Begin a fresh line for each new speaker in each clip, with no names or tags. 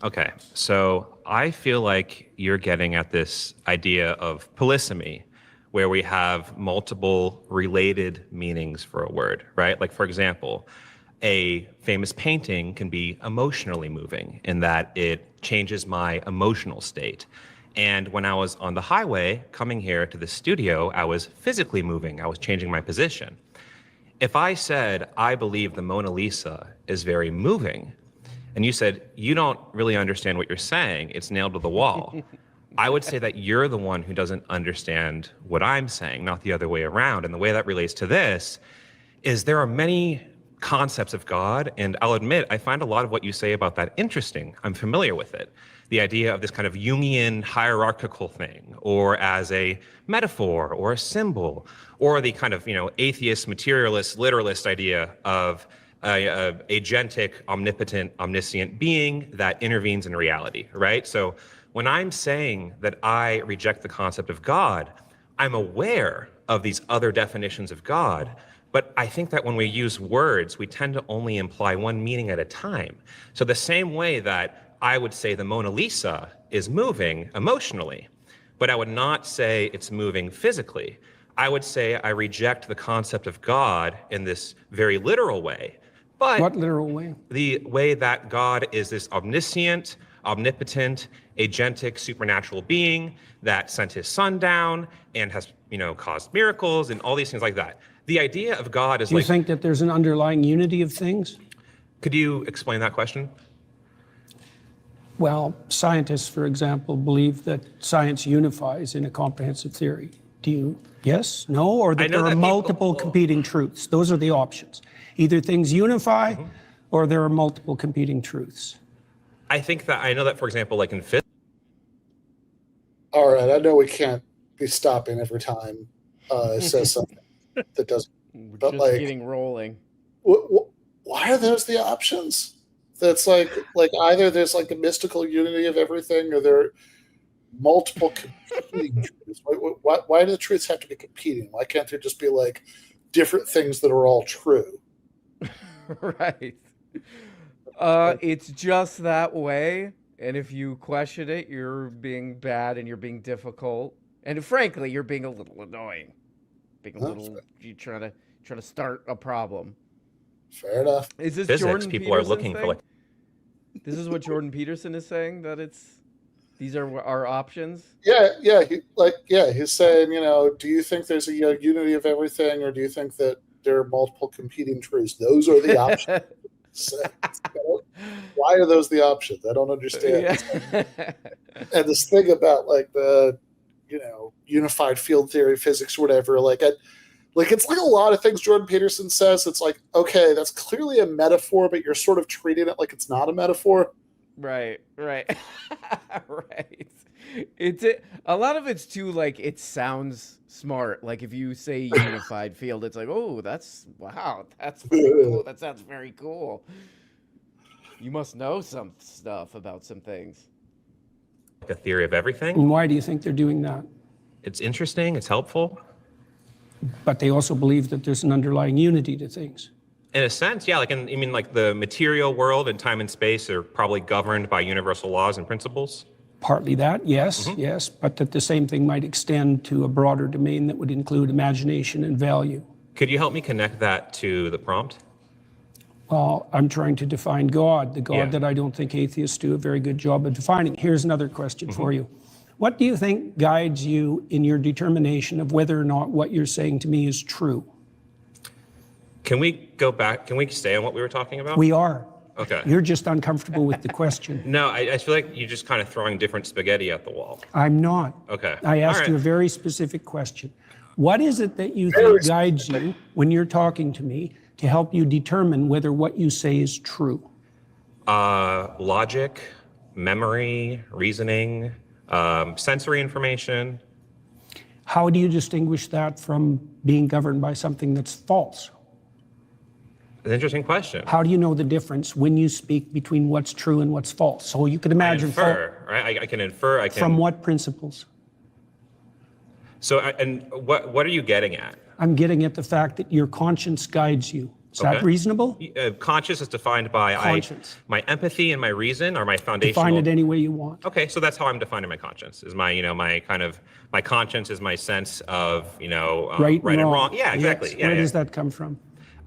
Okay, so I feel like you're getting at this idea of polysemy, where we have multiple related meanings for a word, right? Like, for example, a famous painting can be emotionally moving in that it changes my emotional state. And when I was on the highway coming here to the studio, I was physically moving, I was changing my position. If I said, I believe the Mona Lisa is very moving, and you said, you don't really understand what you're saying, it's nailed to the wall, I would say that you're the one who doesn't understand what I'm saying, not the other way around. And the way that relates to this is there are many concepts of God, and I'll admit, I find a lot of what you say about that interesting. I'm familiar with it. The idea of this kind of Jungian hierarchical thing, or as a metaphor or a symbol, or the kind of, atheist, materialist, literalist idea of a agentic, omnipotent, omniscient being that intervenes in reality, right? So when I'm saying that I reject the concept of God, I'm aware of these other definitions of God, but I think that when we use words, we tend to only imply one meaning at a time. So the same way that I would say the Mona Lisa is moving emotionally, but I would not say it's moving physically. I would say I reject the concept of God in this very literal way. But
what literal way?
The way that God is this omniscient, omnipotent, agentic, supernatural being that sent his son down and has, caused miracles and all these things like that. The idea of God is
Do you think that there's an underlying unity of things?
Could you explain that question?
Well, scientists, for example, believe that science unifies in a comprehensive theory. Do you, yes, no, or that there are multiple competing truths? Those are the options. Either things unify or there are multiple competing truths.
I know that, for example, like in physics.
All right, I know we can't be stopping every time it says something that doesn't.
We're
but
just getting rolling.
Why are those the options? That's like either there's like a mystical unity of everything, or there are multiple competing truths. Why do the truths have to be competing? Why can't there just be like different things that are all true?
Right. It's just that way. And if you question it, you're being bad and you're being difficult. And frankly, you're being a little annoying. You're trying to start a problem.
Fair enough.
Is this
physics,
Jordan
people
Peterson
are looking
thing?
for like.
This is what Jordan Peterson is saying, that these are our options.
Yeah. He's saying, do you think there's a unity of everything, or do you think that there are multiple competing truths? Those are the options. Why are those the options? I don't understand.
Yeah.
And this thing about like the, unified field theory, physics, or whatever, it's like a lot of things Jordan Peterson says. It's like, okay, that's clearly a metaphor, but you're sort of treating it like it's not a metaphor.
Right. Right. A lot of it's too, like, it sounds smart. Like if you say unified field, it's like, oh, that's very cool. That sounds very cool. You must know some stuff about some things.
A theory of everything.
And why do you think they're doing that?
It's interesting. It's helpful.
But they also believe that there's an underlying unity to things.
In a sense, yeah. Like the material world and time and space are probably governed by universal laws and principles.
Partly that, yes, yes, but that the same thing might extend to a broader domain that would include imagination and value.
Could you help me connect that to the prompt?
Well, I'm trying to define God, the God that I don't think atheists do a very good job of defining. Here's another question for you. What do you think guides you in your determination of whether or not what you're saying to me is true?
Can we go back? Can we stay on what we were talking about?
We are.
Okay.
You're just uncomfortable with the question.
No, I feel like you're just kind of throwing different spaghetti at the wall.
I'm not.
Okay.
I asked you a very specific question. What is it that you think guides you when you're talking to me to help you determine whether what you say is true?
Logic, memory, reasoning, sensory information.
How do you distinguish that from being governed by something that's false?
An interesting question.
How do you know the difference when you speak between what's true and what's false? So you can imagine.
Right? I can infer.
From what principles?
So, and what are you getting at?
I'm getting at the fact that your conscience guides you. Is that reasonable?
Conscious is defined by
Conscience.
my empathy and my reason, or my foundational.
Define it any way you want.
Okay, so that's how I'm defining my conscience. Is my my conscience is my sense of
Right
and
wrong.
wrong. Yeah, exactly.
Yes.
Yeah,
Where
yeah.
does that come from?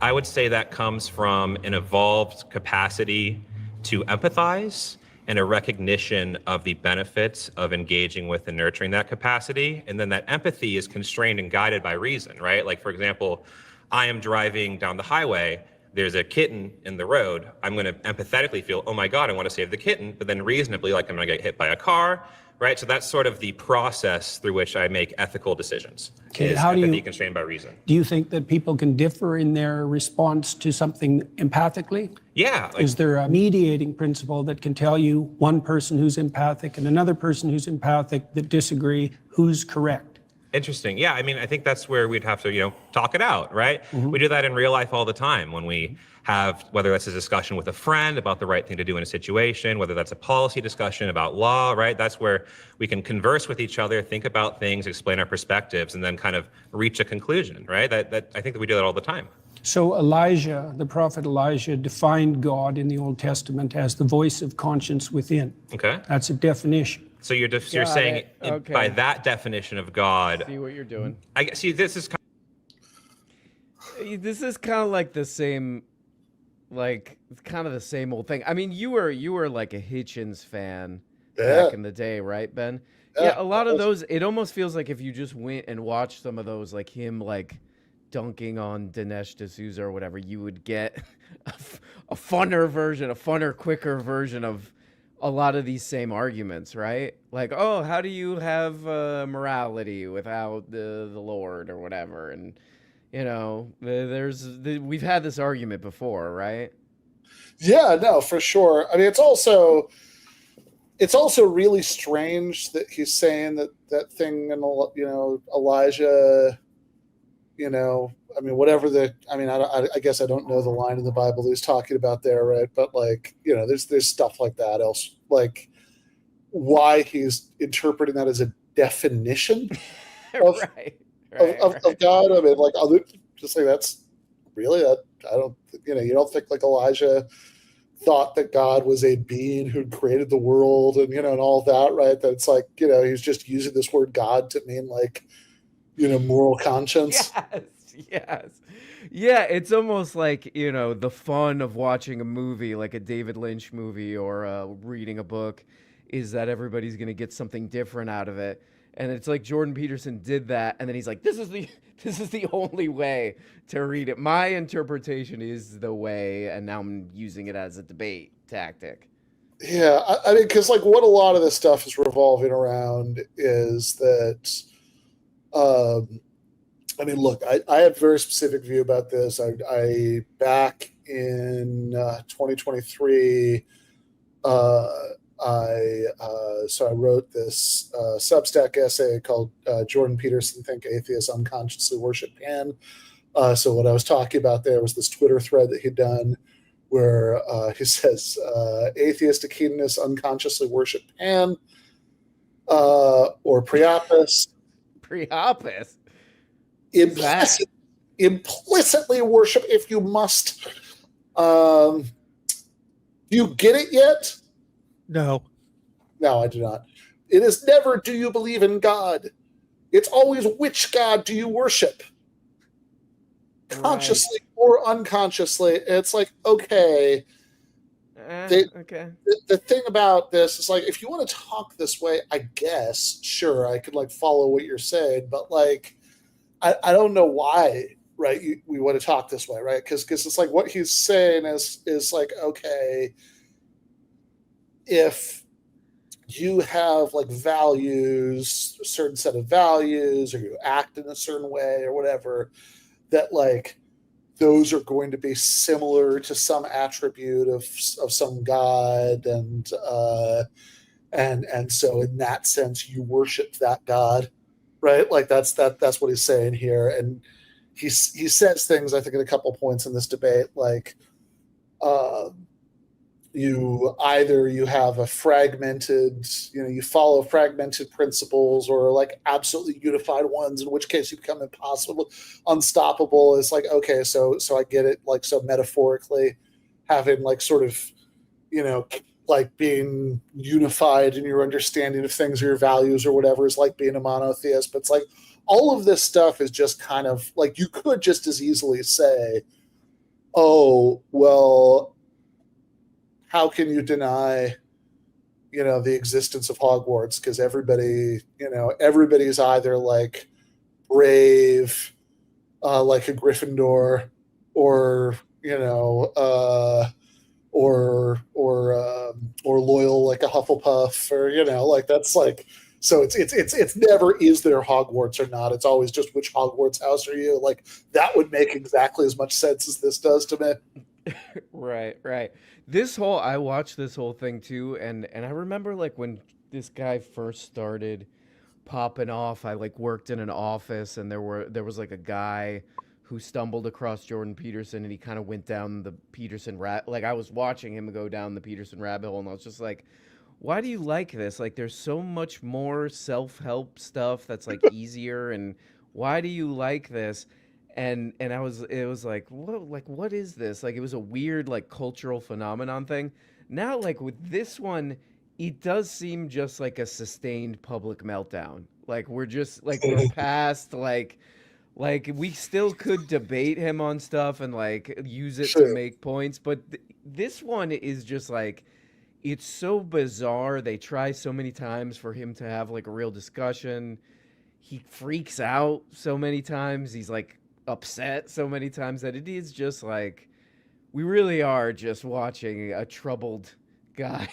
I would say that comes from an evolved capacity to empathize and a recognition of the benefits of engaging with and nurturing that capacity. And then that empathy is constrained and guided by reason, right? Like, for example, I am driving down the highway, there's a kitten in the road. I'm going to empathetically feel, oh my God, I want to save the kitten. But then reasonably, like, I'm going to get hit by a car, right? So that's sort of the process through which I make ethical decisions.
Okay,
is
how do
empathy
you-
constrained by reason?
Do you think that people can differ in their response to something empathically?
Yeah.
Is there a mediating principle that can tell you one person who's empathic and another person who's empathic that disagree, who's correct?
Interesting. Yeah, I mean, I think that's where we'd have to, talk it out, right? We do that in real life all the time when we have, whether that's a discussion with a friend about the right thing to do in a situation, whether that's a policy discussion about law, right? That's where we can converse with each other, think about things, explain our perspectives, and then kind of reach a conclusion, right? That I think that we do that all the time.
So Elijah, the prophet Elijah, defined God in the Old Testament as the voice of conscience within.
Okay.
That's a definition.
So you're
Got
saying
it. Okay.
by that definition of God,
See what you're doing.
I see this is
This is kind of like the same, like it's kind of the same old thing. I mean, you were like a Hitchens fan back in the day, right, Ben? Yeah, a lot of those. It almost feels like if you just went and watched some of those, like him, like dunking on Dinesh D'Souza or whatever, you would get a funner, quicker version of a lot of these same arguments, right? Like, oh, how do you have morality without the Lord or whatever? And we've had this argument before, right?
Yeah, no, for sure. I mean, it's also really strange that he's saying that thing in Elijah. I mean, I guess I don't know the line in the Bible that he's talking about there, right? But like, there's stuff like that else, like why he's interpreting that as a definition of,
right.
of God. I mean, like, I'll just say that's really that. I don't, you don't think like Elijah thought that God was a being who created the world and, and all that, right? That it's like, he's just using this word God to mean like, moral conscience.
Yes. Yeah, it's almost like, the fun of watching a movie, like a David Lynch movie or reading a book, is that everybody's going to get something different out of it. And it's like Jordan Peterson did that, and then he's like, this is the only way to read it. My interpretation is the way, and now I'm using it as a debate tactic.
Yeah, I mean, because like what a lot of this stuff is revolving around is that I mean, look, I have a very specific view about this. I back in 2023, I wrote this Substack essay called Jordan Peterson Think Atheists Unconsciously Worship Pan. So what I was talking about there was this Twitter thread that he'd done where he says atheistic hedonists unconsciously worship Pan or Priapus.
Priapus?
Implicitly worship if you must. Do you get it yet?
No.
No, I do not. It is never do you believe in God. It's always which God do you worship? Consciously or unconsciously. It's like, okay.
Okay.
The thing about this is like, if you want to talk this way, I guess, sure, I could like follow what you're saying, but like, I don't know why, right? We want to talk this way, right? Because it's like what he's saying is like, okay, if you have like values, a certain set of values, or you act in a certain way or whatever, that like those are going to be similar to some attribute of some God, and so in that sense you worship that God, right? Like that's what he's saying here, and he says things I think at a couple points in this debate, like you have a fragmented, you follow fragmented principles or like absolutely unified ones, in which case you become impossible, unstoppable. It's like, okay, so I get it. Like, so metaphorically having like sort of, like being unified in your understanding of things or your values or whatever is like being a monotheist. But it's like all of this stuff is just kind of like, you could just as easily say, oh, well, how can you deny, the existence of Hogwarts? Because everybody's either like brave, like a Gryffindor, or or loyal like a Hufflepuff, or like that's like. So it's never is there Hogwarts or not. It's always just which Hogwarts house are you? Like that would make exactly as much sense as this does to me.
Right. I watched this whole thing too, and I remember like when this guy first started popping off, I like worked in an office, and there was like a guy who stumbled across Jordan Peterson, and he kind of went down the Peterson like I was watching him go down the Peterson rabbit hole, and I was just like, why do you like this? Like there's so much more self-help stuff that's like easier, and why do you like this? And it was like, what is this? Like it was a weird like cultural phenomenon thing. Now like with this one, it does seem just like a sustained public meltdown. Like we're just like we're past like we still could debate him on stuff and like use it to make points, but this one is just like, it's so bizarre. They try so many times for him to have like a real discussion. He freaks out so many times. He's like upset so many times that it is just like, we really are just watching a troubled guy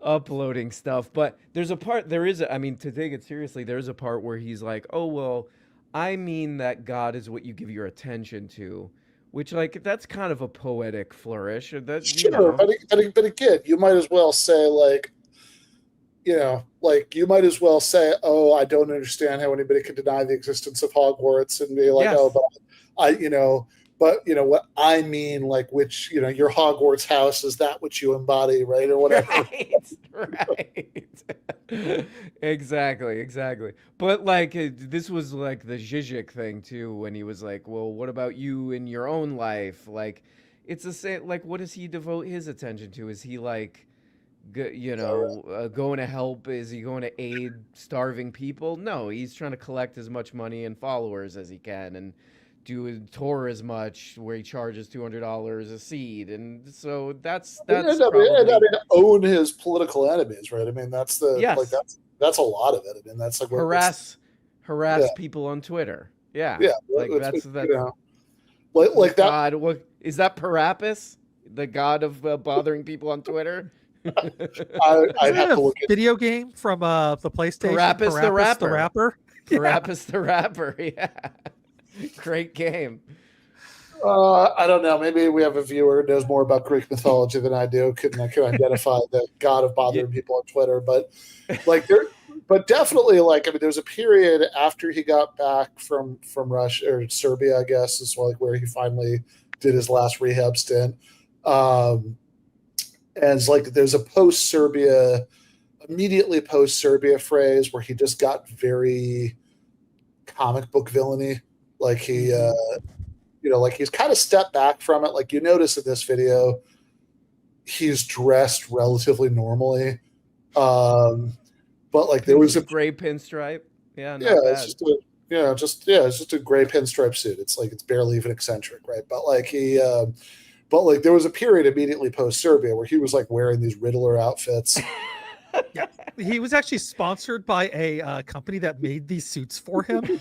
uploading stuff. But I mean, to take it seriously, there's a part where he's like, oh well, I mean that God is what you give your attention to, which like that's kind of a poetic flourish. That's
sure. But again, you might as well say like, like you might as well say, oh, I don't understand how anybody could deny the existence of Hogwarts, and be like, yes. Oh, but what I mean, like, which, your Hogwarts house, is that what you embody, right? Or whatever.
Right. Exactly. But like, this was like the Zizek thing too, when he was like, well, what about you in your own life? Like, it's the same, like, what does he devote his attention to? Is he like, going to help? Is he going to aid starving people? No, he's trying to collect as much money and followers as he can, and do a tour as much where he charges $200 a seat, and so that's probably...
and own his political enemies, right? I mean, that's like that's a lot of it. I mean, that's like
harass people on Twitter. Yeah, like that's that.
Like that.
God, what is that? Parapis, the god of bothering people on Twitter.
I'd have to look at
video game from the PlayStation.
Parapis the rapper. Parapis the rapper. Yeah. Great game.
I don't know. Maybe we have a viewer who knows more about Greek mythology than I do. Can identify the god of bothering people on Twitter, but definitely, like, I mean, there was a period after he got back from Russia or Serbia, I guess, is like where he finally did his last rehab stint. And it's like there's a immediately post Serbia phrase where he just got very comic book villainy. Like he, like he's kind of stepped back from it. Like you notice in this video, he's dressed relatively normally. But like there was
a gray pinstripe. Yeah.
It's just a gray pinstripe suit. It's like, it's barely even eccentric. Right. But like there was a period immediately post Serbia where he was like wearing these Riddler outfits.
Yeah. He was actually sponsored by a company that made these suits for him.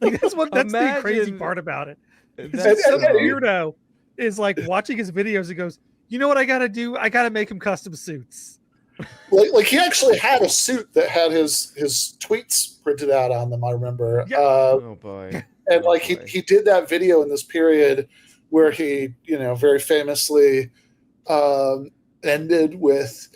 Like that's the crazy part about it. Some weirdo is like watching his videos and goes, you know what I gotta do? I gotta make him custom suits.
Like he actually had a suit that had his tweets printed out on them, I remember.
Yeah.
Oh boy.
And he did that video in this period where he, very famously ended with,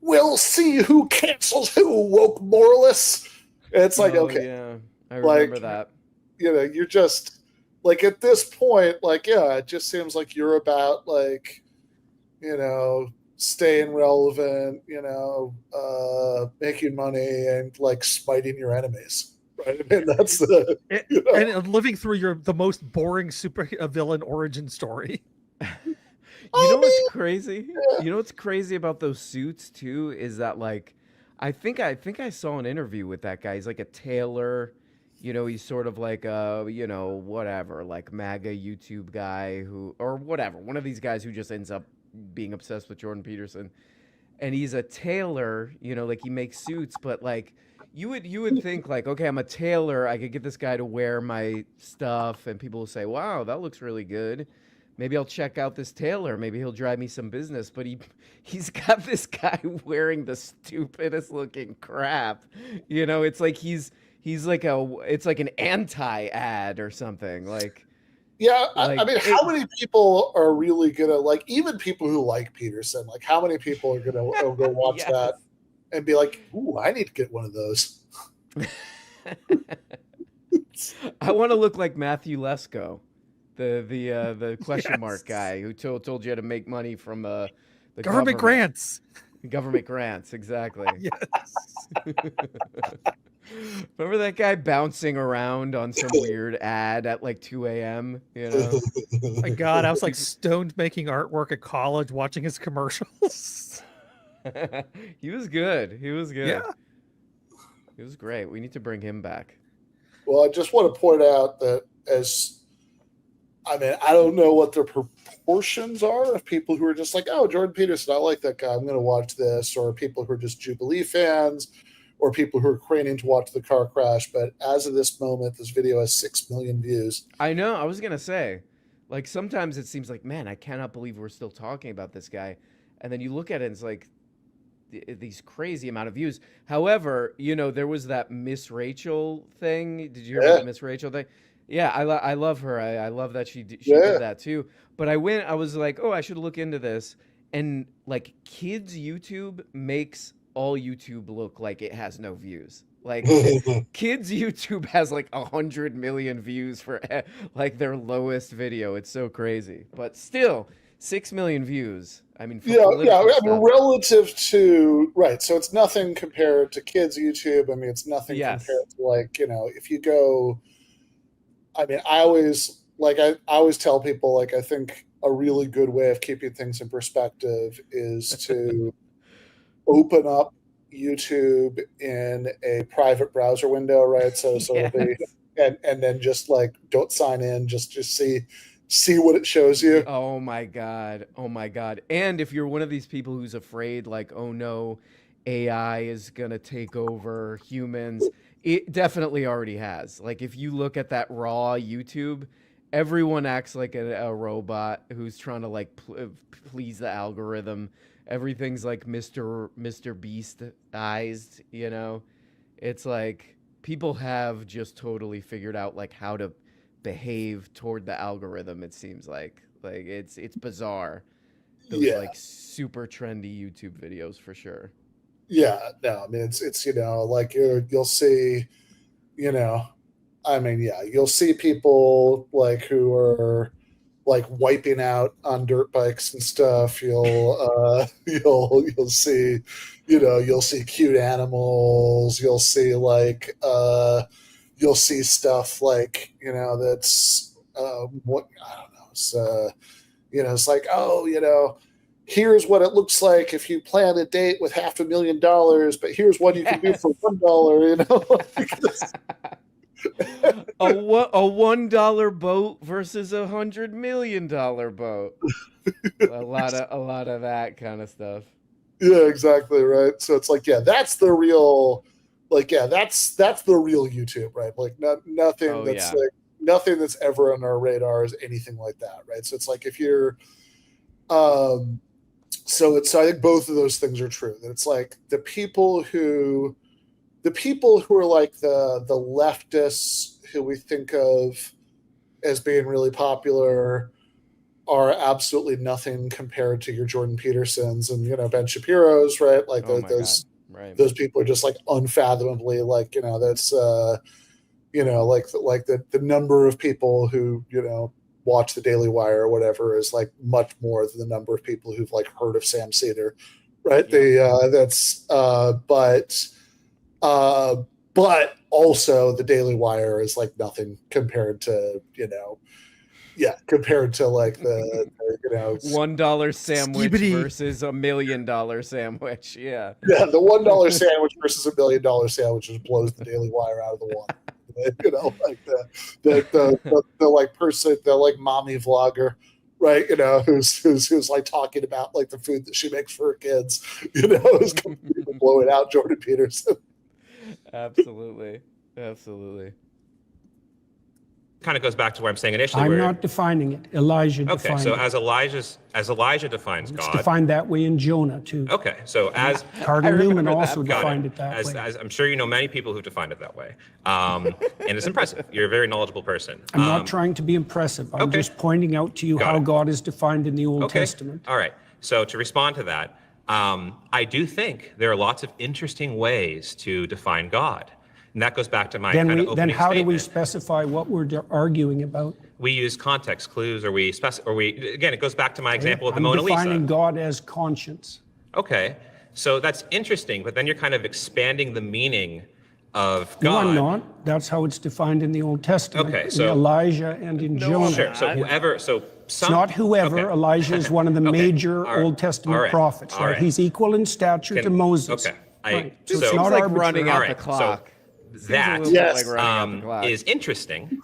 we'll see who cancels who, woke moralists. And it's like, okay.
Yeah. I remember that.
You're just like at this point, like, yeah, it just seems like you're about like, you know, staying relevant, you know, making money and like smiting your enemies. Right? I mean, that's the, you know.
And living through the most boring super villain origin story.
You know what's crazy? You know what's crazy about those suits too is that like I think I saw an interview with that guy. He's like a tailor. You know, he's sort of like a, you know, whatever, like MAGA YouTube guy who or whatever. One of these guys who just ends up being obsessed with Jordan Peterson. And he's a tailor, you know, like he makes suits, but like you would think like, okay, I'm a tailor, I could get this guy to wear my stuff and people will say, "Wow, that looks really good. Maybe I'll check out this tailor. Maybe he'll drive me some business." But he's got this guy wearing the stupidest looking crap. You know, it's like he's like it's like an anti-ad or something. Like
Yeah,
like
I mean,
it,
how many people are really gonna like? Even people who like Peterson, like, how many people are gonna go watch
yes.
that and be like, "Ooh, I need to get one of those."
I want to look like Matthew Lesko, the question mark guy who told you how to make money from the
Government grants.
Government grants, exactly.
Yes.
Remember that guy bouncing around on some weird ad at like 2 a.m., you know?
My God, I was like stoned making artwork at college watching his commercials.
He was good. He was good.
Yeah.
He was great. We need to bring him back.
Well, I just want to point out that I mean, I don't know what the proportions are of people who are just like, "Oh, Jordan Peterson, I like that guy. I'm going to watch this," or people who are just Jubilee fans, or people who are craning to watch the car crash. But as of this moment, this video has 6 million views.
I know. I was going to say, like, sometimes it seems like, man, I cannot believe we're still talking about this guy. And then you look at it and it's like these crazy amount of views. However, you know, there was that Miss Rachel thing. Did you hear about the Miss Rachel thing? Yeah, I love her. I love that she did that too. But I was like, oh, I should look into this. And like kids YouTube makes all YouTube look like it has no views. Like kids YouTube has like 100 million views for like their lowest video. It's so crazy. But still, 6 million views. I mean,
Yeah. I mean, relative to right. So it's nothing compared to kids YouTube. I mean, it's nothing compared to like, you know, if you go. I mean, I always tell people, like, I think a really good way of keeping things in perspective is to open up YouTube in a private browser window, right? So it'll be, and then just like don't sign in, just see what it shows you.
Oh my god. And if you're one of these people who's afraid, like, oh no, AI is gonna take over humans. It definitely already has. Like, if you look at that raw YouTube, everyone acts like a robot who's trying to like please the algorithm. Everything's like Mr. Beast-ized, you know? It's like people have just totally figured out like how to behave toward the algorithm, it seems like. Like it's bizarre. Those like super trendy YouTube videos for sure.
Yeah, no, I mean it's you know, like you'll see, you know, I mean, yeah, you'll see people like who are like wiping out on dirt bikes and stuff. You'll see, you know, you'll see cute animals. You'll see like you'll see stuff like, you know, that's what I don't know. It's you know, it's like, oh, you know, here's what it looks like if you plan a date with $500,000, but here's what you can do for $1, you know.
a $1 boat versus $100 million boat. a lot of that kind of stuff.
Yeah, exactly, right. So it's like, yeah, that's the real, like, yeah, that's the real YouTube, right? Like, nothing like nothing that's ever on our radar is anything like that, right? So it's like if you're, so I think both of those things are true. That it's like the people who are like the leftists who we think of as being really popular are absolutely nothing compared to your Jordan Petersons and, you know, Ben Shapiro's, right? Like those people are just like unfathomably, like, you know, that's like the number of people who, watch the Daily Wire or whatever is like much more than the number of people who've like heard of Sam Seder, right?
Yeah.
But also the Daily Wire is like nothing compared to, compared to like the
$1 sandwich
Skibidi.
versus $1 million sandwich. Yeah.
Yeah, the $1 sandwich versus $1 million sandwich just blows the Daily Wire out of the water. Like the like person, the like mommy vlogger, right? Who's like talking about like the food that she makes for her kids, who's completely blowing out Jordan Peterson.
Absolutely.
Kind of goes back to what I'm saying initially.
I'm not defining it. Elijah
Okay,
defined
so
it.
as Elijah defines
It's
God.
defined that way in Jonah, too.
Okay, so as
Cardinal Newman
remember
also
got
defined
it.
it that way.
As I'm sure you know many people who've defined it that way, and it's impressive. You're a very knowledgeable person.
I'm not trying to be impressive. I'm
okay.
just pointing out to you
Got
how
it.
God is defined in the Old
Okay.
Testament.
All right. So to respond to that, I do think there are lots of interesting ways to define God. And that goes back to my kind of
Then
opening
how do we
statement.
specify what we're arguing about?
We use context clues, or again, it goes back to my example of the
I'm
Mona
defining
Lisa.
God as conscience.
Okay. So that's interesting, but then you're kind of expanding the meaning of God.
No, I'm not. That's how it's defined in the Old Testament.
Okay,
in
so-
Elijah and in Jonah.
Sure. So whoever, so some.
It's not whoever.
Okay.
Elijah is one of the major
All right.
Old Testament
All right.
prophets.
All
Right?
right.
He's equal in stature to Moses.
Okay.
Right.
So
it's
seems
not
like
arbitrary.
running
All
out
right.
the clock.
So
Seems
that
a little bit like running out the clock.
is interesting,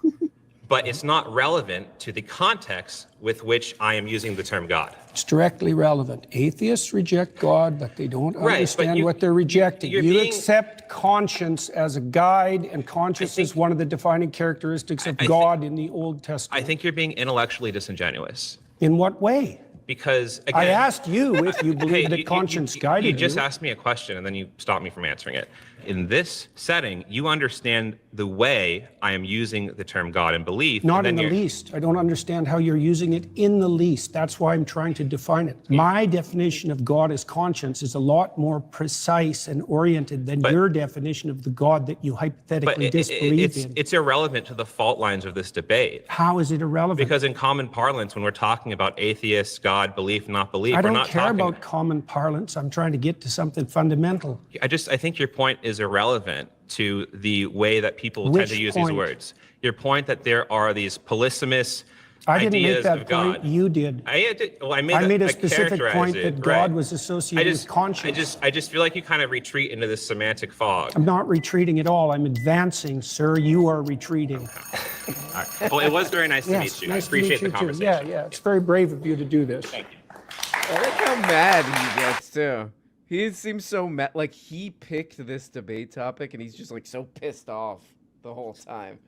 but it's not relevant to the context with which I am using the term God.
It's directly relevant. Atheists reject God, but they don't
Right, but
understand
you-
what they're rejecting.
you're
You
being-
accept conscience as a guide, and conscience is one of the defining characteristics of God in the Old Testament.
I think you're being intellectually disingenuous
In what way?
because again,
I asked you if you believe
Hey,
that conscience
you
guided
just
you.
asked me a question and then you stopped me from answering it. In this setting, you understand the way I am using the term God and belief.
Not
and
in
then
the least. I don't understand how you're using it in the least. That's why I'm trying to define it. My definition of God as conscience is a lot more precise and oriented than your definition of the God that you
But
hypothetically disbelieve in.
it's irrelevant to the fault lines of this debate.
How is it irrelevant?
Because in common parlance, when we're talking about atheists, God, belief, not belief,
I
we're
don't
not
care
talking.
about common parlance. I'm trying to get to something fundamental.
I think your point is irrelevant to the way that people tend
Which
to use
point?
these words. Your point that there are these polysemous
I didn't
ideas
make that
of God.
point. You did.
I
made a
I
specific
characterized
point
it,
that God
right.
was associated with conscience.
I just feel like you kind of retreat into this semantic fog.
I'm not retreating at all. I'm advancing, sir. You are retreating.
All right. Well, it was very nice to meet you.
Nice
I appreciate
to meet
the
you too.
conversation.
Yeah. It's very brave of you to do this.
Thank you.
I like how mad he gets too. He seems so mad. Like he picked this debate topic, and he's just like so pissed off the whole time.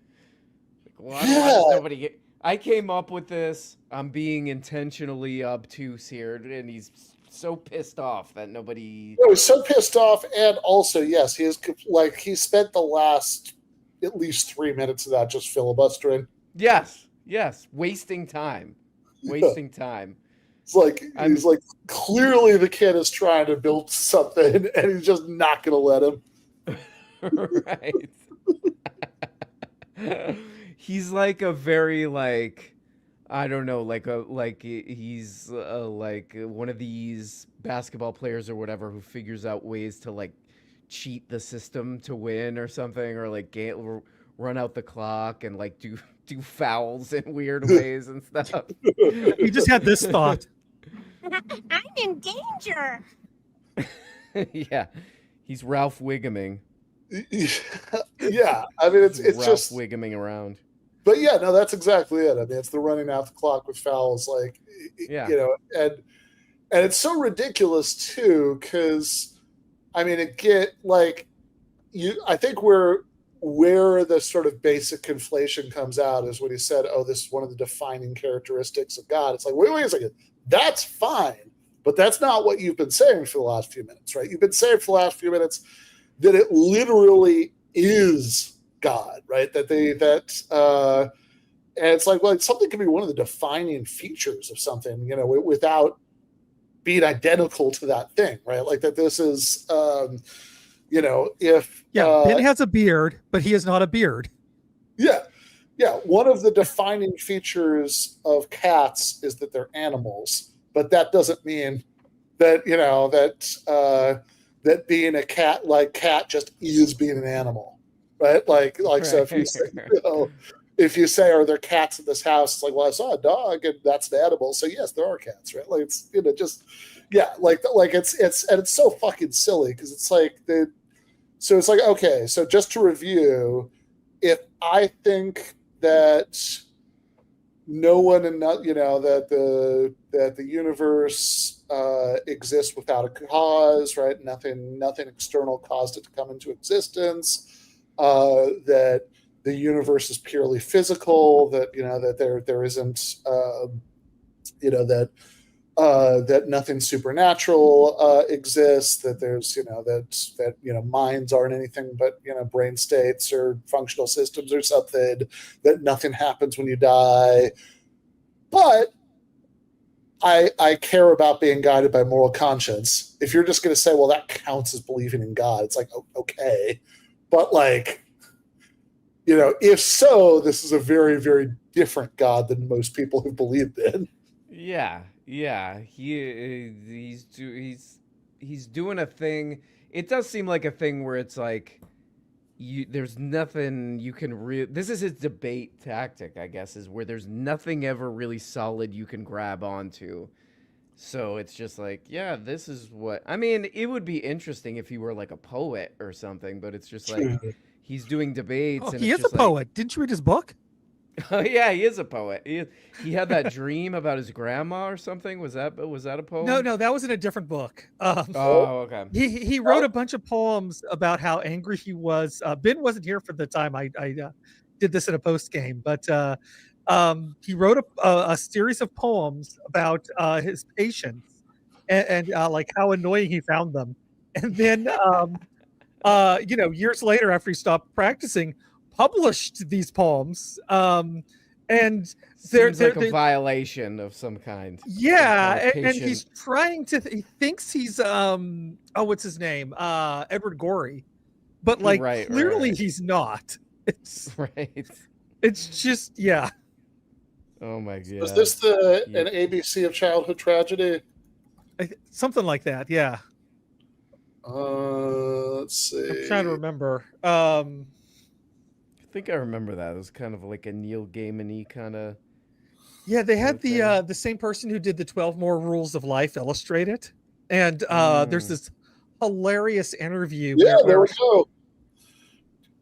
Like, why does nobody get? I came up with this. I'm being intentionally obtuse here, and he's so pissed off that nobody.
I was so pissed off, and also, yes, he spent the last at least 3 minutes of that just filibustering.
Yes, wasting time, time.
He's like clearly the kid is trying to build something, and he's just not going to let him.
Right. He's like a very I don't know, he's like one of these basketball players or whatever who figures out ways to cheat the system to win or something, or run out the clock and do fouls in weird ways and stuff.
He just had this thought.
I'm in danger.
Yeah, he's Ralph Wigguming.
Yeah, I mean it's
Ralph
just
Wigguming around.
But yeah, no, that's exactly it. I mean, it's the running out the clock with fouls, and it's so ridiculous too, because I mean, I think where the sort of basic conflation comes out is when he said, "Oh, this is one of the defining characteristics of God." It's like, wait a second, that's fine, but that's not what you've been saying for the last few minutes, right? You've been saying for the last few minutes that it literally is God, right? And it's like something can be one of the defining features of something, without being identical to that thing, right? Like that this is, if...
Ben has a beard, but he is not a beard.
Yeah. Yeah. One of the defining features of cats is that they're animals, but that doesn't mean that, that being a cat just is being an animal, right? So if you say, if you say, are there cats in this house? It's like, well, I saw a dog and that's an animal. So yes, there are cats, right? Like it's, it's so fucking silly because it's like so it's like, okay, so just to review, if I think that no one that the universe exists without a cause, right? Nothing external caused it to come into existence. That the universe is purely physical. That that there isn't that nothing supernatural exists. That there's that minds aren't anything but brain states or functional systems or something. That nothing happens when you die. But I care about being guided by moral conscience. If you're just going to say, well, that counts as believing in God, it's like, okay. But if so, this is a very, very different God than most people have believed in.
Yeah. He's doing a thing. It does seem like a thing where it's like, there's nothing you can this is his debate tactic, I guess, is where there's nothing ever really solid you can grab onto. So it's just like, yeah, this is what I mean. It would be interesting if he were like a poet or something, but it's just like he's doing debates.
Oh,
and
he
it's
is a
just
poet. Didn't you read his book?
Oh yeah, he is a poet. He had that dream about his grandma or something. Was that a poem?
No, that was in a different book.
Oh, okay.
He wrote a bunch of poems about how angry he was. Ben wasn't here for the time I did this in a post game, but he wrote a series of poems about his patients and like how annoying he found them. And then years later, after he stopped practicing, published these poems. And
seems like a violation of some kind.
Yeah, and he's trying to. He thinks he's what's his name? Edward Gorey, but clearly he's not. It's
right.
It's just
Oh my god.
Was this an ABC of childhood tragedy?
Something like that. Yeah.
Let's see.
I'm trying to remember.
I think I remember that. It was kind of like a Neil Gaiman-y kind of.
Yeah, they had the same person who did the 12 More Rules of Life illustrate it, and there's this hilarious interview.
Yeah, there we go.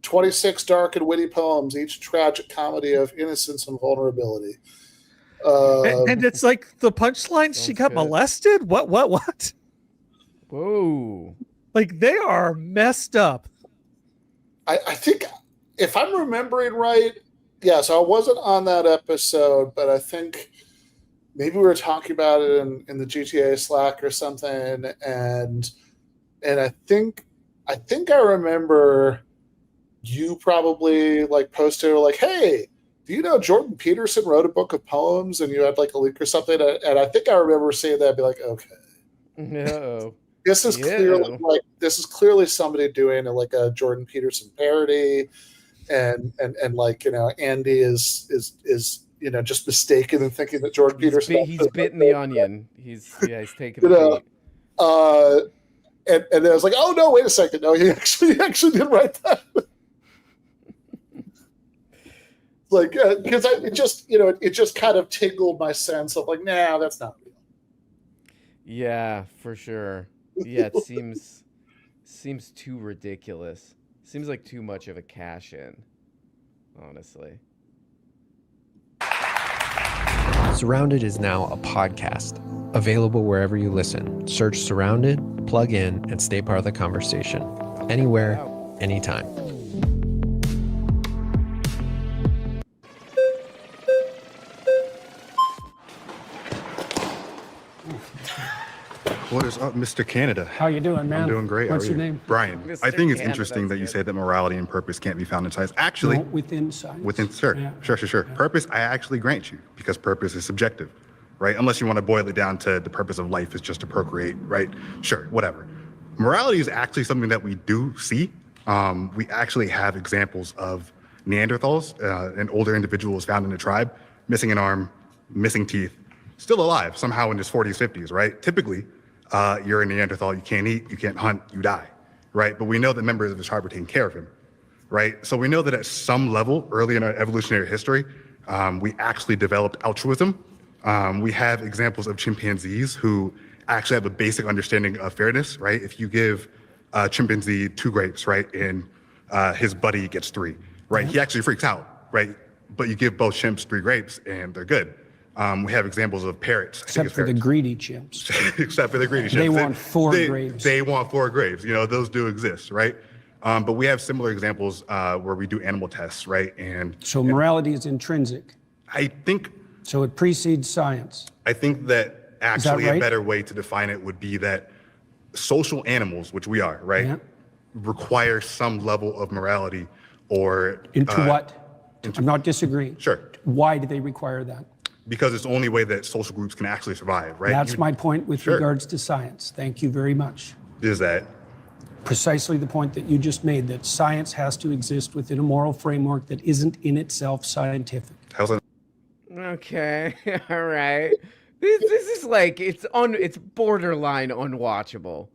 26 dark and witty poems, each tragic comedy of innocence and vulnerability.
And it's like the punchline: she got molested. What?
Whoa!
Like they are messed up.
I think, if I'm remembering right, so I wasn't on that episode, but I think maybe we were talking about it in the GTA Slack or something, and I think I remember you probably posted hey, do you know Jordan Peterson wrote a book of poems, and you had a link or something, and I think I remember seeing that and be like, okay,
no.
This is clearly somebody doing a Jordan Peterson parody, and Andy is just mistaken and thinking that Jordan Peterson
he's bitten the onion. He's taken
and I was like, oh no, wait a second, no, he actually did write that. Because it just kind of tingled my sense of nah, that's not real.
Yeah, for sure. Yeah, it seems too ridiculous. Seems like too much of a cash in, honestly.
Surrounded is now a podcast, available wherever you listen. Search Surrounded, plug in, and stay part of the conversation. Anywhere, anytime.
What is up, Mr. Canada?
How you doing, man?
I'm doing great.
What's
How are
your
you?
name?
Brian.
Mr.
I think it's
Canada,
interesting that you
good.
say that morality and purpose can't be found in science. Actually,
No, within science.
sure.
Yeah.
Purpose, I actually grant you, because purpose is subjective, right? Unless you want to boil it down to the purpose of life is just to procreate, right? Sure, whatever. Morality is actually something that we do see. We actually have examples of Neanderthals, an older individual was found in a tribe, missing an arm, missing teeth, still alive somehow in his 40s, 50s, right? Typically, you're a Neanderthal, you can't eat, you can't hunt, you die, right? But we know that members of his tribe were taking care of him, right? So we know that at some level, early in our evolutionary history, we actually developed altruism. We have examples of chimpanzees who actually have a basic understanding of fairness, right? If you give a chimpanzee 2 grapes, right, and his buddy gets 3, right? He actually freaks out, right? But you give both chimps 3 grapes and they're good. We have examples of parrots.
Except for the greedy chimps.
Except for the greedy chimps.
They want 4 grapes.
They want 4 grapes. You know, those do exist, right? But we have similar examples where we do animal tests, right? And
so morality is intrinsic.
I think.
So it precedes science.
I think that actually
right?
a better way to define it would be that social animals, which we are, right, require some level of morality or.
Into what? I'm not disagreeing.
Sure.
Why do they require that?
Because it's the only way that social groups can actually survive, right?
That's my point with regards to science. Thank you very much.
Is that?
Precisely the point that you just made, that science has to exist within a moral framework that isn't in itself scientific.
How's that?
Okay, all right. This is like, it's borderline unwatchable.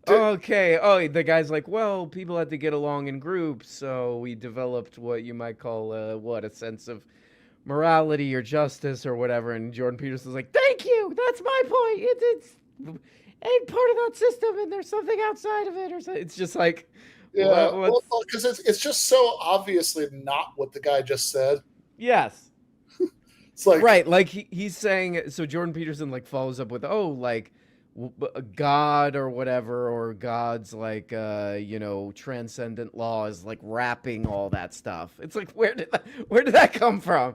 Okay, oh, the guy's like, well, people had to get along in groups, so we developed what you might call, a sense of morality or justice or whatever, and Jordan Peterson's like, thank you, that's my point. It's ain't part of that system, and there's something outside of it, or something. It's just like,
yeah, because it's just so obviously not what the guy just said.
Yes.
It's like,
right, like he's saying, so Jordan Peterson like follows up with, oh, like God or whatever, or God's like transcendent law is like wrapping all that stuff. It's like, where did that come from?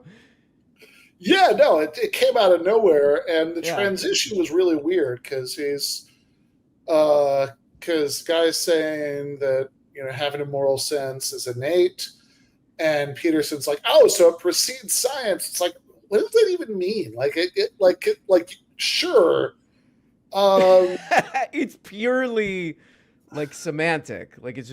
Yeah, no, it came out of nowhere, and the transition was really weird because guy's saying that having a moral sense is innate, and Peterson's like, oh, so it precedes science. It's like, what does that even mean? Sure.
It's purely like semantic. Like it's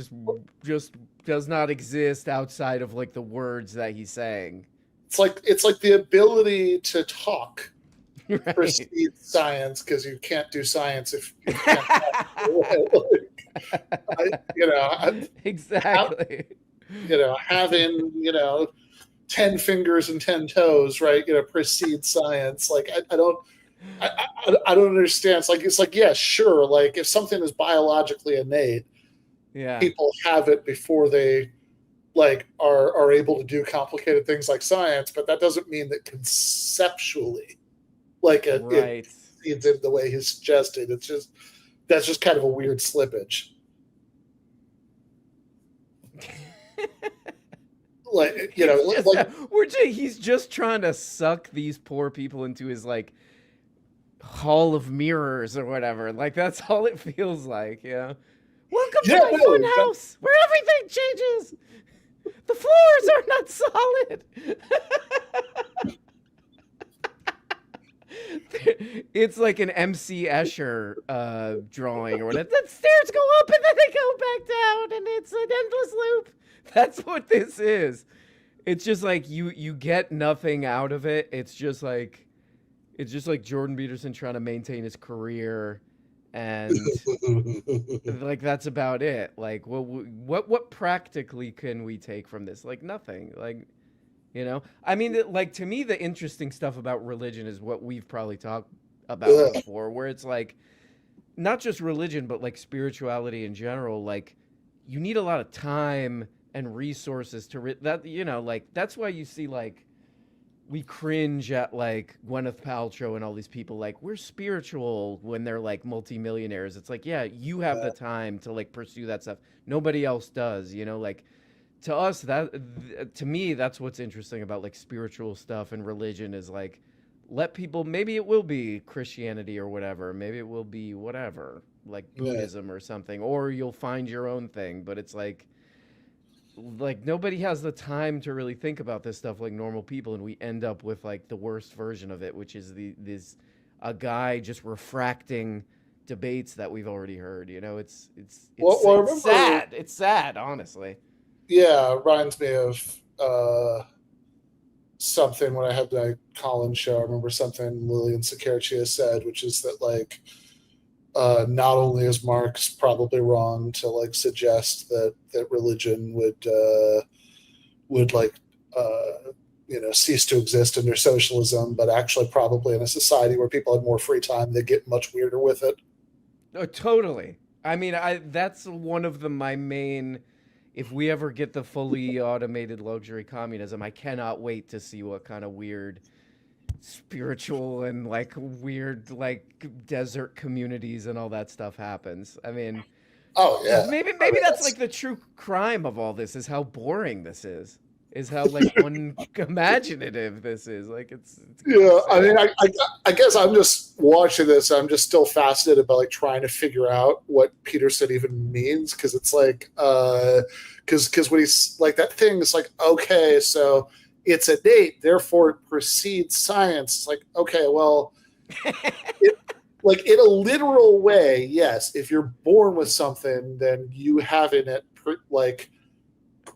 just does not exist outside of like the words that he's saying.
It's like the ability to talk
right.
precedes science, because you can't do science if you can't talk.
Exactly.
Having 10 fingers and 10 toes, right? Precedes science. Like I don't understand. It's like yeah, sure. Like if something is biologically innate, people have it before they are able to do complicated things like science. But that doesn't mean that conceptually, it feeds in the way he's suggested. That's just kind of a weird slippage.
He's just trying to suck these poor people into his hall of mirrors or whatever. Like that's all it feels like. Welcome to my fun house where everything changes. The floors are not solid. It's like an MC Escher drawing or whatever. The stairs go up and then they go back down, and it's an endless loop. That's what this is. It's just like you get nothing out of it. It's just like Jordan Peterson trying to maintain his career, and like that's about it. Like what practically can we take from this? Like nothing. Like I mean, to me, the interesting stuff about religion is what we've probably talked about before, where it's like not just religion, but like spirituality in general. Like you need a lot of time and resources to that's why you see we cringe at Gwyneth Paltrow and all these people we're spiritual when they're multimillionaires. It's like, yeah, you have the time to pursue that stuff. Nobody else does, to us, to me, that's what's interesting about spiritual stuff and religion is let people, maybe it will be Christianity or whatever. Maybe it will be whatever, Buddhism or something, or you'll find your own thing. But it's like nobody has the time to really think about this stuff like normal people, and we end up with the worst version of it, which is a guy just refracting debates that we've already heard. It's sad. It's sad, honestly.
Yeah, it reminds me of something when I had my Collins show. I remember something Lillian Sekerchia said, which is that like not only is Marx probably wrong to like suggest that religion would like cease to exist under socialism, but actually probably in a society where people have more free time, they get much weirder with it.
Oh, totally. I mean, that's one of my main. If we ever get the fully automated luxury communism, I cannot wait to see what kind of weird spiritual and like weird like desert communities and all that stuff happens. I mean,
oh yeah,
maybe that's like the true crime of all this is how boring this is how like unimaginative this is. Like it's
yeah. I mean, I guess I'm just watching this. I'm just still fascinated by like trying to figure out what Peterson even means, because it's like because when he's like that thing is like, okay, so it's innate, therefore it precedes science. It's like, okay, well, like in a literal way, yes. If you're born with something, then you having it like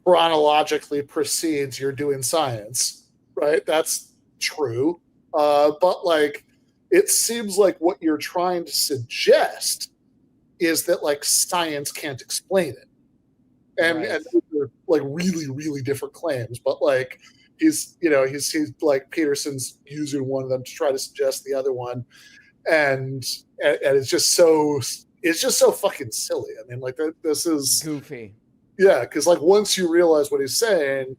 chronologically precedes you're doing science, right? That's true. But like, it seems like what you're trying to suggest is that like science can't explain it. And those are like really, really different claims. But like he's like Peterson's using one of them to try to suggest the other one. And it's just so fucking silly. I mean, like this is
goofy.
Yeah, because like once you realize what he's saying,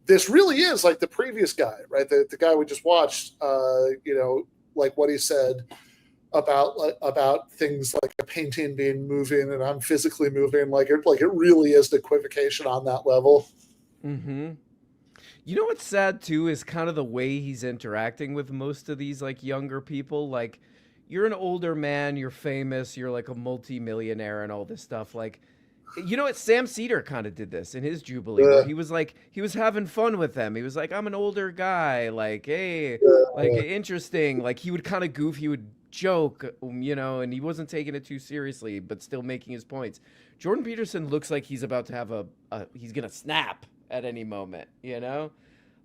this really is like the previous guy, right? The guy we just watched, like what he said about things like a painting being moving and I'm physically moving, like it really is the equivocation on that level.
Mm-hmm. You know what's sad too is kind of the way he's interacting with most of these like younger people. Like, you're an older man, you're famous, you're like a multi-millionaire and all this stuff. Like, you know what? Sam Cedar kind of did this in his Jubilee, where he was having fun with them. He was like, I'm an older guy, like, hey, like interesting. Like he would kind of goof, he would joke, and he wasn't taking it too seriously, but still making his points. Jordan Peterson looks like he's about to have he's gonna snap at any moment,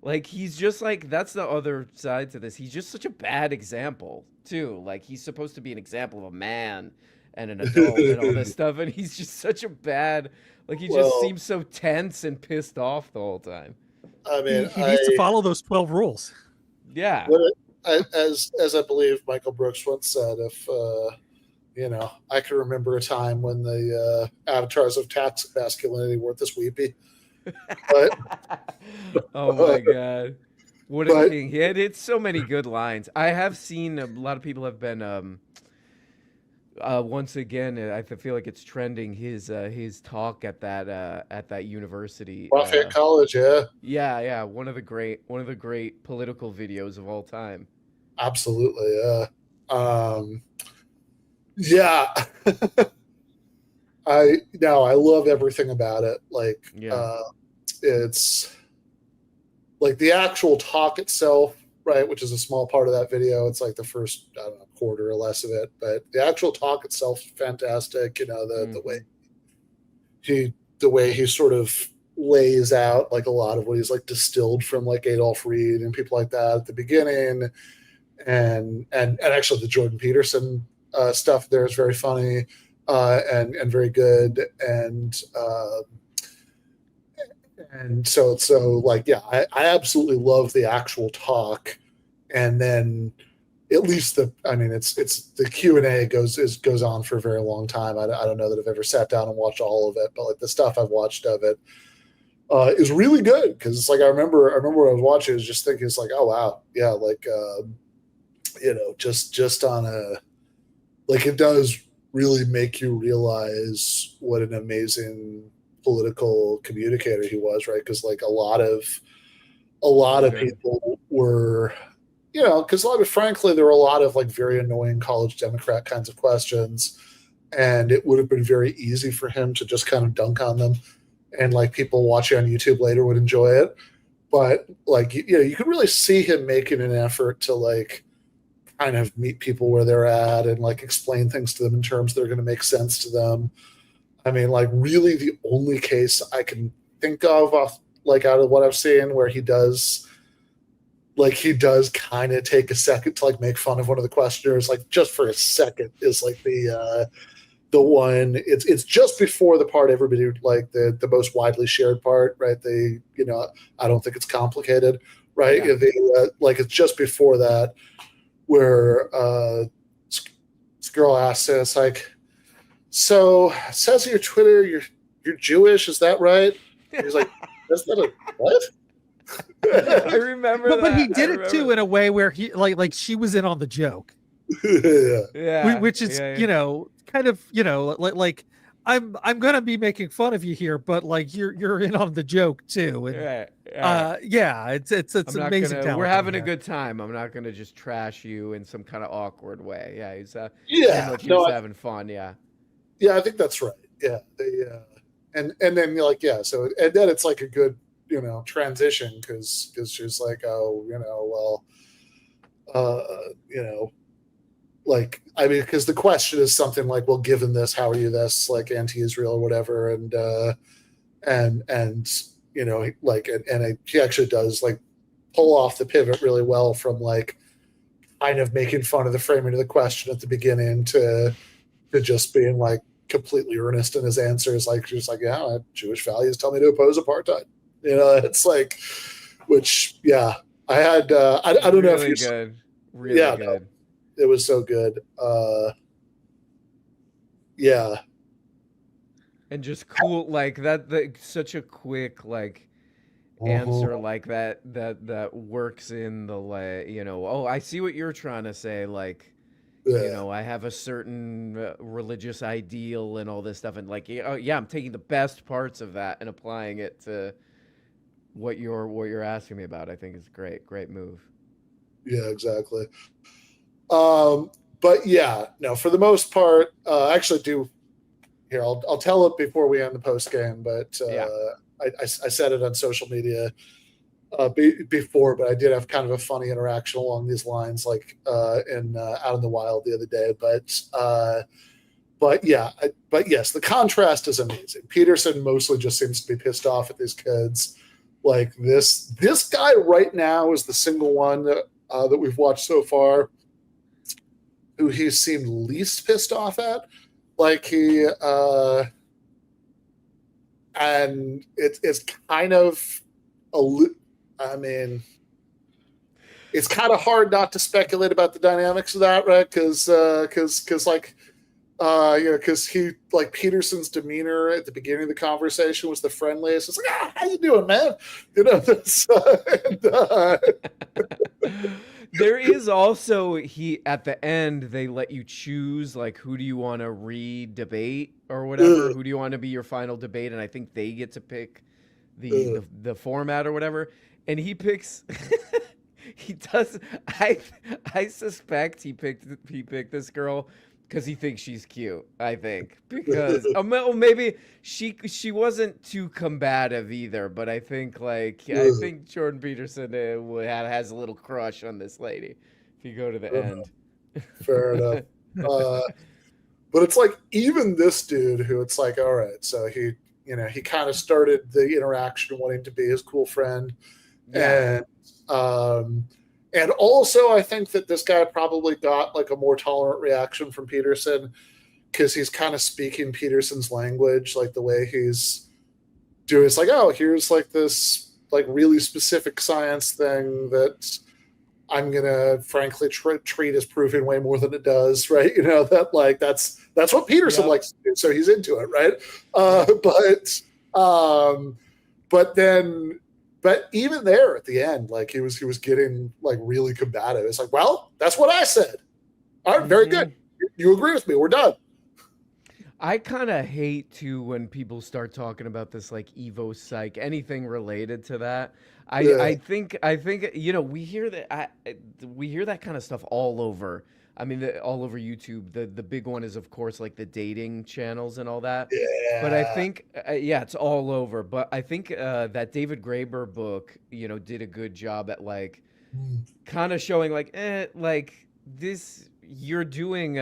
Like he's just like, that's the other side to this. He's just such a bad example too. Like he's supposed to be an example of a man and an adult and all this stuff, and he's just such a bad, like he just seems so tense and pissed off the whole time.
I mean,
he needs to follow those 12 rules.
Yeah.
As I believe Michael Brooks once said, if I can remember a time when the avatars of toxic masculinity weren't this weepy. But
oh my god, what a king! He had so many good lines. I have seen a lot of people have been once again, I feel like it's trending his talk at that university,
Lafayette College.
Yeah, one of the great political videos of all time.
Absolutely, yeah. I love everything about it. Like, it's like the actual talk itself, right, which is a small part of that video. It's like the first, I don't know, quarter or less of it, but the actual talk itself is fantastic. The way he sort of lays out like a lot of what he's like distilled from like Adolf Reed and people like that at the beginning, and actually the Jordan Peterson stuff there is very funny and very good, and so like, yeah, I absolutely love the actual talk. And then at least it's the Q&A goes on for a very long time. I don't know that I've ever sat down and watched all of it, but like the stuff I've watched of it is really good, because it's like I remember when I was watching, I was just thinking, it's like, oh wow, yeah, like just on a, like, it does really make you realize what an amazing political communicator he was, right? Because like a lot of people were, because frankly, there were a lot of like very annoying college Democrat kinds of questions, and it would have been very easy for him to just kind of dunk on them, and like people watching on YouTube later would enjoy it. But like, you could really see him making an effort to like kind of meet people where they're at and like explain things to them in terms that are going to make sense to them. I mean, like, really the only case I can think of like out of what I've seen, where he does kind of take a second to like make fun of one of the questioners, like just for a second, is like the one. It's just before the part everybody like the most widely shared part, right? I don't think it's complicated, right?
Yeah.
Like it's just before that where this girl asks, it's like, so it says in your Twitter you're Jewish, is that right? And he's like, that's not a what?
I remember that.
But he did it too in a way where he like she was in on the joke.
Yeah.
Which is, kind of, like I'm gonna be making fun of you here, but like you're in on the joke too. And it's amazing talent.
We're having a good time. I'm not gonna just trash you in some kind of awkward way. Yeah, he's having fun. Yeah.
Yeah, I think that's right. Yeah, and then you're like, yeah, so and then it's like a good transition because she's like, oh, like, I mean, because the question is something like, well, given this, how are you this, like anti-Israel or whatever, and he actually does like pull off the pivot really well from like kind of making fun of the framing of the question at the beginning to just being like completely earnest in his answers, like just like, yeah, Jewish values tell me to oppose apartheid. It's like, which, yeah, I had, I don't know if you're
good, really good.
No, it was so good. Yeah.
And just cool, like that such a quick like answer like that works in the oh, I see what you're trying to say, like, I have a certain religious ideal and all this stuff, and like, I'm taking the best parts of that and applying it to what you're asking me about. I think it's great move.
Yeah, exactly. But yeah, no, for the most part, I actually do. Here, I'll tell it before we end the post game, but I said it on social media before, but I did have kind of a funny interaction along these lines, like out in the wild the other day. But yes, the contrast is amazing. Peterson mostly just seems to be pissed off at these kids. Like this guy right now is the single one that we've watched so far who he seemed least pissed off at. Like he and it's kind of I mean, it's kind of hard not to speculate about the dynamics of that, right? Because like because he, like, Peterson's demeanor at the beginning of the conversation was the friendliest. It's like, how you doing, man?
There is also at the end they let you choose, like, who do you want to re-debate or whatever? Who do you want to be your final debate? And I think they get to pick the format or whatever. And he picks. He does. I suspect he picked this girl because he thinks she's cute. I think because maybe she wasn't too combative either. But I think I think Jordan Peterson has a little crush on this lady. If you go to the end,
fair enough. But it's like even this dude who it's like, all right, so he kind of started the interaction wanting to be his cool friend, and also, I think that this guy probably got like a more tolerant reaction from Peterson because he's kind of speaking Peterson's language, like the way he's doing. It's like, oh, here's like this like really specific science thing that I'm gonna frankly treat as proving way more than it does, right? That like that's what Peterson likes to do, so he's into it, right? But even there at the end, like he was getting like really combative. It's like, well, that's what I said. All right, very good. You agree with me. We're done.
I kind of hate too when people start talking about this like Evo psych, anything related to that. I think we hear that kind of stuff all over. I mean, all over YouTube. The big one is, of course, like the dating channels and all that.
Yeah.
But I think, it's all over. But I think that David Graeber book, did a good job at like kind of showing like this. You're doing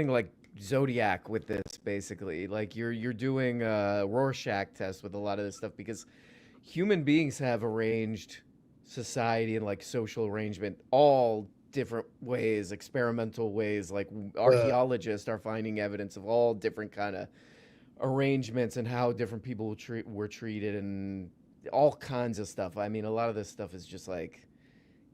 like Zodiac with this, basically. Like you're doing a Rorschach test with a lot of this stuff because human beings have arranged society and like social arrangement all different ways, experimental ways. Like archaeologists are finding evidence of all different kind of arrangements and how different people were treated and all kinds of stuff. I mean, a lot of this stuff is just like,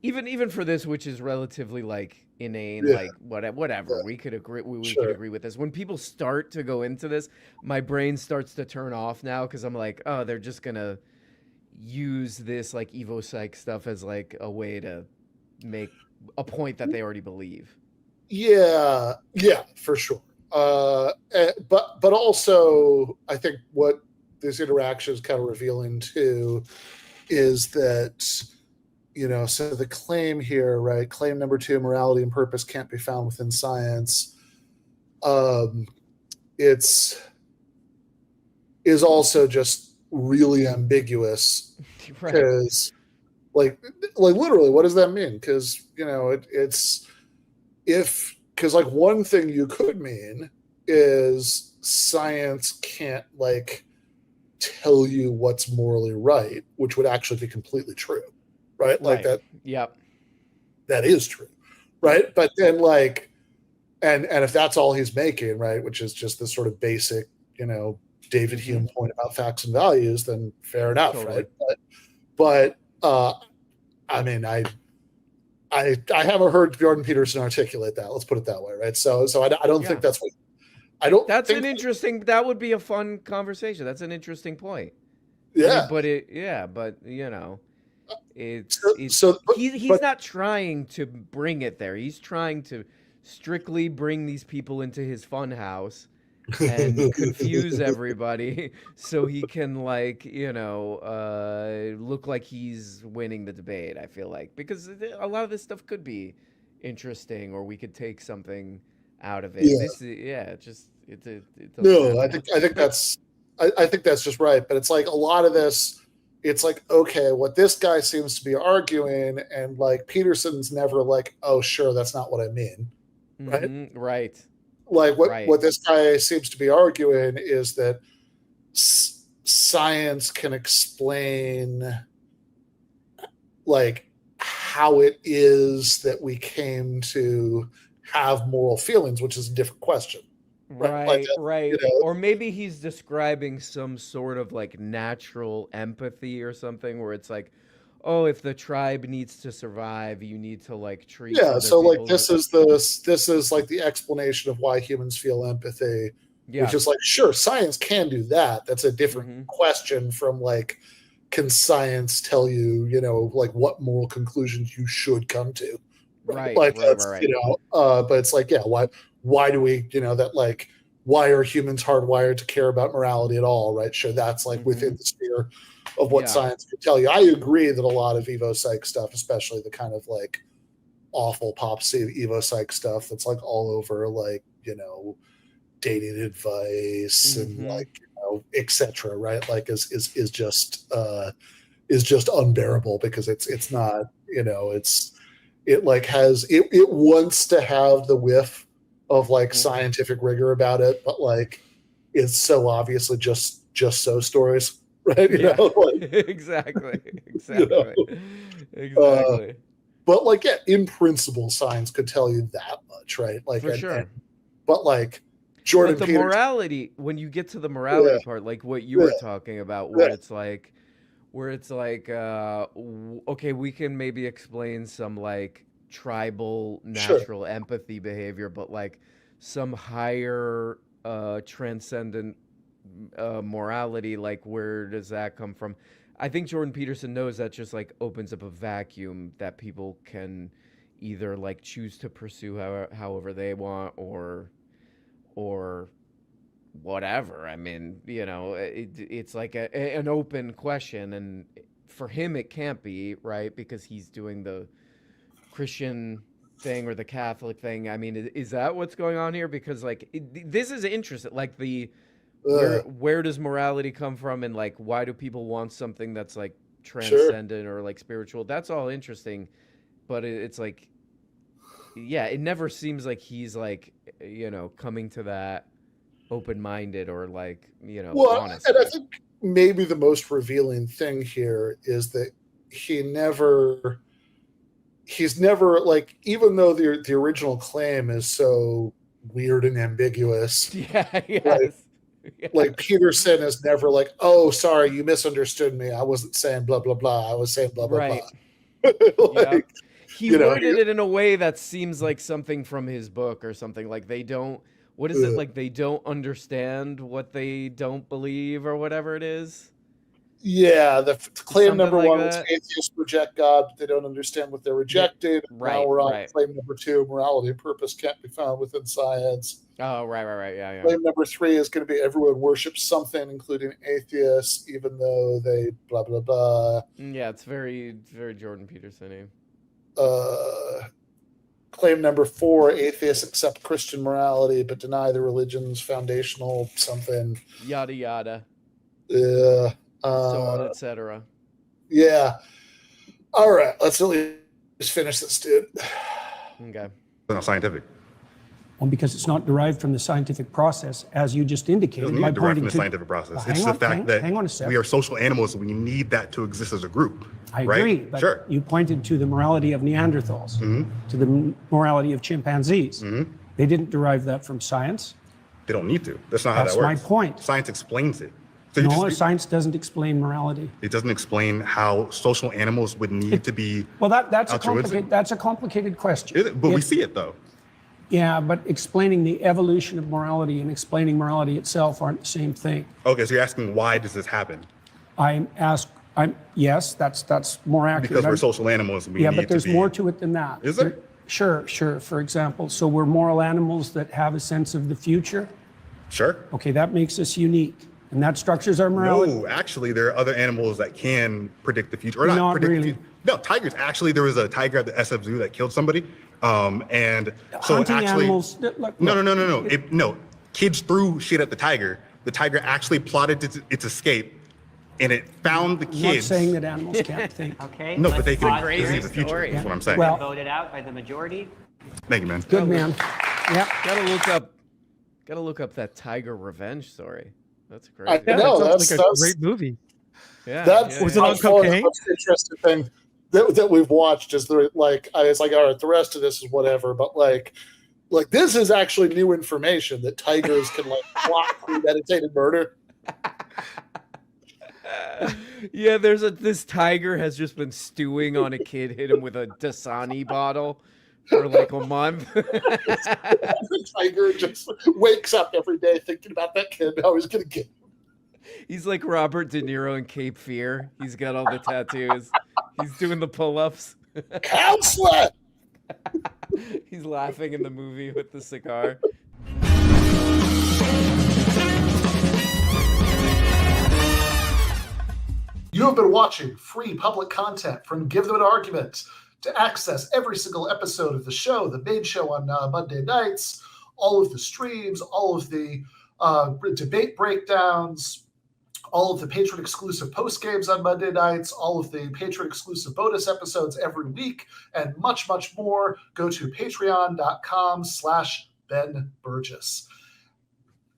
even for this, which is relatively like inane, like whatever. We could agree. We could agree with this. When people start to go into this, my brain starts to turn off now because I'm like, oh, they're just gonna use this like Evo Psych stuff as like a way to make a point that they already believe.
Yeah, for sure. But also, I think what this interaction is kind of revealing too is that, so the claim here, right? Claim number 2, morality and purpose can't be found within science. Is also just really ambiguous because, like literally, what does that mean? Because because like one thing you could mean is science can't like tell you what's morally right, which would actually be completely true, right? Like that.
Yep.
That is true, right? But then like, and if that's all he's making, right, which is just this sort of basic, David Hume point about facts and values, then fair enough, right? But I mean, I haven't heard Jordan Peterson articulate that. Let's put it that way, right? So I don't think that's what. I don't.
That's an interesting. That would be a fun conversation. That's an interesting point.
Yeah,
I mean, he's not trying to bring it there. He's trying to strictly bring these people into his fun house and confuse everybody so he can look like he's winning the debate. I feel like, because a lot of this stuff could be interesting, or we could take something out of it.
I think that's just right. But it's like a lot of this. It's like, okay, what this guy seems to be arguing, and like Peterson's never like, oh, sure, that's not what I mean, right?
Right.
Like what this guy seems to be arguing is that science can explain like how it is that we came to have moral feelings, which is a different question.
Right. Or maybe he's describing some sort of like natural empathy or something where it's like, oh, if the tribe needs to survive, you need to like treat.
Yeah. So like this is like the explanation of why humans feel empathy. Yeah. Which is like, sure, science can do that. That's a different question from like, can science tell you, like what moral conclusions you should come to? Right. Like that's, but it's like, yeah, why do we, that like, why are humans hardwired to care about morality at all? Right. Sure. That's like within the sphere of what science could tell you. I agree that a lot of Evo Psych stuff, especially the kind of like awful Evo Psych stuff that's like all over, like, dating advice and like, et cetera. Right. Like is just unbearable because it's not, it like has, it wants to have the whiff of like scientific rigor about it, but like it's so obviously just so stories, right?
Exactly.
But like, yeah, in principle, science could tell you that much, right? Like,
for sure.
But like Jordan,
but the morality, when you get to the morality part, like what you were talking about, where it's like, okay, we can maybe explain some like tribal natural empathy behavior, but like some higher transcendent morality, like where does that come from? I think Jordan Peterson knows that just like opens up a vacuum that people can either like choose to pursue however they want or whatever. I mean, it's like an open question, and for him it can't be, right? Because he's doing the Christian thing or the Catholic thing. I mean, is that what's going on here? Because like this is interesting. Like where does morality come from, and like why do people want something that's like transcendent or like spiritual? That's all interesting, but it's like, yeah, it never seems like he's like coming to that open-minded or like honest.
And maybe the most revealing thing here is that he's never like, even though the original claim is so weird and ambiguous.
Yeah, yes.
Like Peterson is never like, oh, sorry, you misunderstood me. I wasn't saying blah, blah, blah. I was saying blah, blah,
Right.
blah.
Yep. He worded it in a way that seems like something from his book or something. Like they don't, what is it? Like they don't understand what they don't believe or whatever it is.
Yeah, the claim
Something
number
like
one was
that.
atheists reject God, but they don't understand what they're rejecting.
Right,
Now we're on
right.
claim number 2, morality and purpose can't be found within science.
Oh, right. Yeah.
Claim number 3 is going to be everyone worships something, including atheists, even though they blah, blah, blah.
Yeah, it's very, very Jordan Peterson-y.
Claim number 4, atheists accept Christian morality, but deny the religion's foundational something.
Yada, yada.
Yeah.
So on, etc.
Yeah. All right. Let's at least finish this, dude.
Okay.
It's not scientific.
Well, because it's not derived from the scientific process, as you just
It
indicated.
doesn't need
by
to derive from
pointing
the
to-
scientific process.
Well,
It's
hang
the
on,
fact that
hang on a sec.
we are social animals. We need that to exist as a group.
I
right?
agree, but
Sure.
you pointed to the morality of Neanderthals, to the morality of chimpanzees. They didn't derive that from science.
They don't need to. That's not how
That's
that
my
works.
point.
Science explains it. So you
No,
just-
science doesn't explain morality.
it doesn't explain how social animals would need to be.
Well, that's
Altruistic?
a complicated question.
Is it? But we see it though.
Yeah, but explaining the evolution of morality and explaining morality itself aren't the same thing.
Okay, so you're asking why does this happen?
Yes, that's more accurate.
Because we're social animals. We
Yeah,
need
but there's
to be,
more to it than that.
Is there?
Sure. For example, so we're moral animals that have a sense of the future.
Sure.
Okay, that makes us unique, and that structures our morality.
No, actually, there are other animals that can predict the future, or not,
Not
predict
really.
the future. No, tigers. Actually, there was a tiger at the SF Zoo that killed somebody, and so
Hunting
actually,
animals.
No. Kids threw shit at the tiger. The tiger actually plotted its escape, and it found the
I'm not
kids.
saying that animals can't think.
Okay.
No, but
let's
they can
pause
see
here.
the future.
story.
That's what I'm saying.
Well-
Voted out by the majority.
Thank you, man.
Good man. Yeah.
Gotta look up that tiger revenge story. That's
I
crazy.
Yeah,
know,
that sounds like a
that's-
great movie.
Yeah,
That's
Was it
by
on
far the
cocaine?
most interesting thing that we've watched. Is I was like, all right, the rest of this is whatever, but like this is actually new information that tigers can plot premeditated murder.
Yeah, this tiger has just been stewing on a kid, hit him with a Dasani bottle for like a month.
The tiger just wakes up every day thinking about that kid, how he's gonna get.
He's like Robert De Niro in Cape Fear. He's got all the tattoos. He's doing the pull-ups.
Counselor!
He's laughing in the movie with the cigar.
You have been watching free public content from Give Them an Argument. To access every single episode of the show, the main show on Monday nights, all of the streams, all of the debate breakdowns, all of the patron-exclusive post-games on Monday nights, all of the patron-exclusive bonus episodes every week, and much, much more, go to patreon.com/Ben Burgis.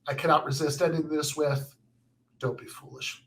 I cannot resist ending this with, don't be foolish.